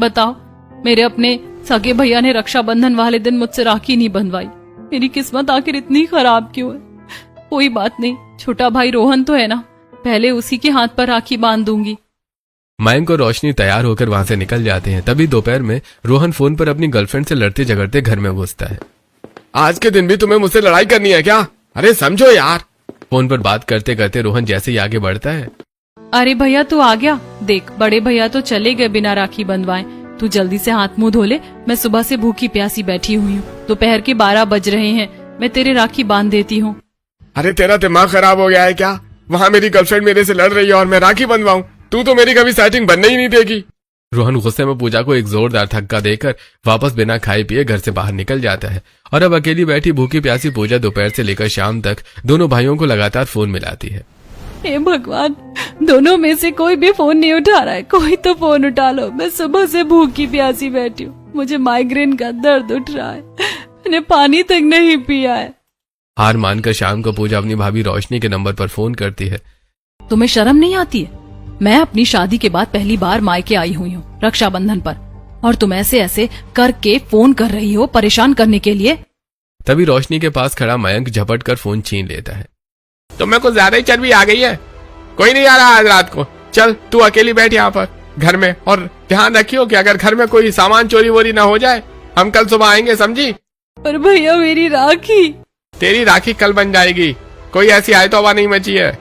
बताओ, मेरे अपने सगे भैया ने रक्षाबंधन वाले दिन मुझसे राखी नहीं बंधवाई। मेरी किस्मत आखिर इतनी खराब क्यों है? कोई बात नहीं, छोटा भाई रोहन तो है ना, पहले उसी के हाथ पर राखी बांध दूंगी। मयंक और रोशनी तैयार होकर वहां से निकल जाते हैं। तभी दोपहर में रोहन फोन पर अपनी गर्लफ्रेंड से लड़ते झगड़ते घर में घुसता है। आज के दिन भी तुम्हें मुझसे लड़ाई करनी है क्या? अरे समझो यार। फोन पर बात करते करते रोहन जैसे ही आगे बढ़ता है। अरे भैया तू आ गया, देख बड़े भैया तो चले गए बिना राखी बंधवाए। तू जल्दी से हाथ मुंह धो ले, मैं सुबह से भूखी प्यासी बैठी हुई हूँ। दोपहर के 12 बज रहे हैं, मैं तेरे राखी बांध देती हूँ। अरे तेरा दिमाग खराब हो गया है क्या? वहाँ मेरी गर्लफ्रेंड मेरे से लड़ रही है और मैं राखी बंधवाऊं? तू तो मेरी कभी सेटिंग बनने ही नहीं देगी। रोहन गुस्से में पूजा को एक जोरदार धक्का देकर वापस बिना खाए पिए घर से बाहर निकल जाता है और अब अकेली बैठी भूखी प्यासी पूजा दोपहर से लेकर शाम तक दोनों भाइयों को लगातार फोन मिलाती है। हे भगवान, दोनों में से कोई भी फोन नहीं उठा रहा है। कोई तो फोन उठा लो, मैं सुबह से भूखी प्यासी बैठी हूँ। मुझे माइग्रेन का दर्द उठ रहा है, मैंने पानी तक नहीं पिया है। हार मानकर शाम को पूजा अपनी भाभी रोशनी के नंबर पर फोन करती है। तुम्हें शर्म नहीं आती है? मैं अपनी शादी के बाद पहली बार मायके आई हुई हूँ रक्षाबंधन पर, और तुम ऐसे ऐसे करके फोन कर रही हो परेशान करने के लिए। तभी रोशनी के पास खड़ा मयंक झपट कर फोन छीन लेता है। तुम्हें कुछ ज्यादा ही चर्बी आ गई है। कोई नहीं आ रहा आज रात को, चल तू अकेली बैठ यहाँ पर घर में, और ध्यान रखियो कि अगर घर में कोई सामान चोरी वोरी ना हो जाए। हम कल सुबह आएंगे, समझी? पर भैया मेरी राखी। तेरी राखी कल बन जाएगी, कोई ऐसी आय तो हवा नहीं मची है।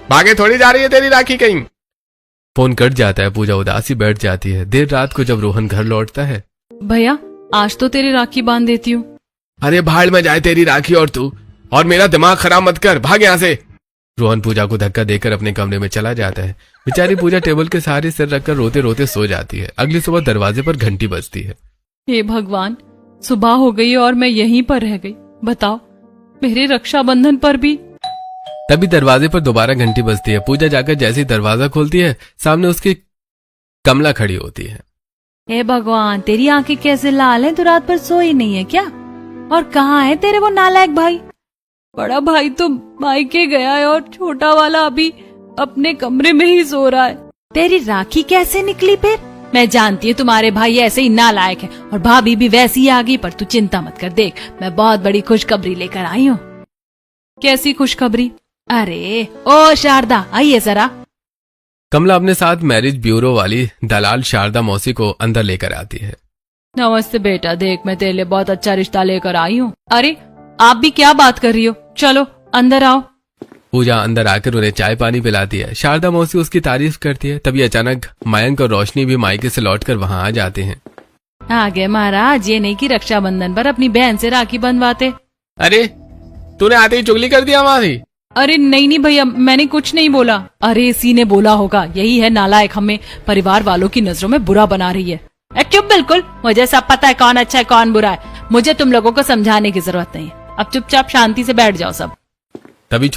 भागे थोड़ी जा रही है तेरी राखी कहीं। फोन कट जाता है। पूजा उदासी बैठ जाती है। देर रात को जब रोहन घर लौटता है, भैया आज तो तेरी राखी बांध देती हूँ। अरे भाड़ में जाए तेरी राखी और तू, और मेरा दिमाग खराब मत कर, भाग यहाँ से। रोहन पूजा को धक्का देकर अपने कमरे में चला जाता है। बेचारी पूजा टेबल के सहारे सिर रखकर रोते रोते सो जाती है। अगली सुबह दरवाजे पर घंटी बजती है। हे भगवान, सुबह हो गई और मैं यहीं पर रह गई। बताओ, मेरे रक्षाबंधन पर भी। तभी दरवाजे पर दोबारा घंटी बजती है। पूजा जाकर जैसे ही दरवाजा खोलती है, सामने उसकी कमला खड़ी होती है। हे भगवान, तेरी आंखें कैसे लाल हैं? तू रात भर सोई नहीं है क्या? और कहाँ है तेरे वो नालायक भाई? बड़ा भाई तो मायके गया है और छोटा वाला अभी अपने कमरे में ही सो रहा है। तेरी राखी कैसे निकली फिर? मैं जानती हूँ तुम्हारे भाई ऐसे ही नालायक है, और भाभी भी वैसी ही आ गई। पर तू चिंता मत कर, देख मैं बहुत बड़ी खुशखबरी लेकर आई हूँ। कैसी खुशखबरी? अरे ओ शारदा, आइए जरा। कमला अपने साथ मैरिज ब्यूरो वाली दलाल शारदा मौसी को अंदर लेकर आती है। नमस्ते बेटा, देख मैं तेरे लिए बहुत अच्छा रिश्ता लेकर आई हूँ। अरे आप भी क्या बात कर रही हो? चलो अंदर आओ। पूजा अंदर आकर उन्हें चाय पानी पिलाती है। शारदा मौसी उसकी तारीफ करती है। तभी अचानक मयंक और रोशनी भी मायके से लौटकर वहां आ जाते हैं। आगे महाराज, ये नहीं कि रक्षाबंधन पर अपनी बहन से राखी बंधवाते। अरे तूने आते ही चुगली कर दिया हमारी। अरे नहीं भैया, मैंने कुछ नहीं बोला। अरे इसी ने बोला होगा, यही है नालायक, हमें परिवार वालों की नजरों में बुरा बना रही है। चुप, बिल्कुल मुझे सब पता है कौन अच्छा है कौन बुरा है। मुझे तुम लोगों को समझाने की जरूरत नहीं है। अब चुपचाप शांति से बैठ जाओ सब। तभी